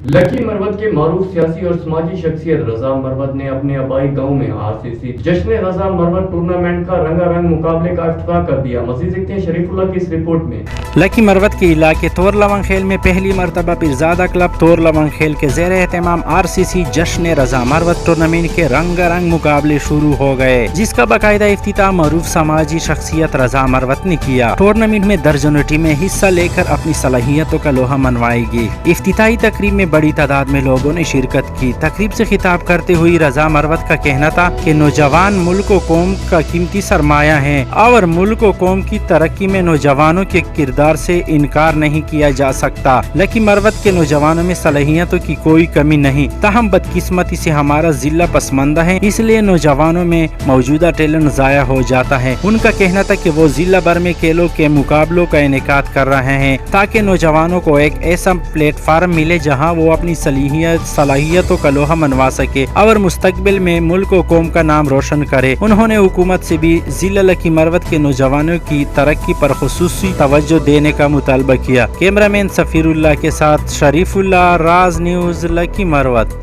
Lucky Marwat के मारूफ सियासी और समाजी शख्सियत रजा मरवत ने अपने आबाई गांव में आरसीसी जश्न रजा मरवत टूर्नामेंट का रंगारंग मुकाबले का इफ्तिताह कर दिया। मजीद देखते हैं शरीफुल्लाह की इस रिपोर्ट में। लकी मरवत के इलाके तोर लवंग खेल में पहली मरतबा पीरजादा क्लब तोर लवंग खेल के ज़ेर एहतमाम आरसीसी जश्न रजा मरवत टूर्नामेंट के रंगारंग मुकाबले शुरू हो गए, जिसका बाकायदा इफ्तिताह मारूफ समाजी शख्सियत रजा मरवत ने किया। टूर्नामेंट में दर्जनों टीमें हिस्सा लेकर अपनी सलाहियतों का लोहा मनवाएगी। इफ्तिताही तकरीब में बड़ी तादाद में लोगों ने शिरकत की। तकरीब से खिताब करते हुए रजा मरवत का कहना था कि नौजवान मुल्क व कौम का कीमती सरमाया है और मुल्क व कौम की तरक्की में नौजवानों के किरदार से इनकार नहीं किया जा सकता। लकी मरवत के नौजवानों में सलाहियतों की कोई कमी नहीं, ताहम बदकिस्मती से हमारा जिला पसमानदा है, इसलिए नौजवानों में मौजूदा टैलेंट जाया हो जाता है। उनका कहना था कि वो जिला भर में खेलों के मुकाबलों का इनेकाद कर रहे हैं ताकि नौजवानों को एक ऐसा प्लेटफार्म मिले जहां वो अपनी सलाहियतों का लोहा मनवा सके और मुस्तकबिल में मुल्क और कौम का नाम रोशन करे। उन्होंने हुकूमत से भी जिला लकी मरवत के नौजवानों की तरक्की पर खुसूसी तवज्जो देने का मुतालबा किया। कैमरामैन सफीरुल्लाह के साथ शरीफुल्लाह, राज न्यूज़, लकी मरवत।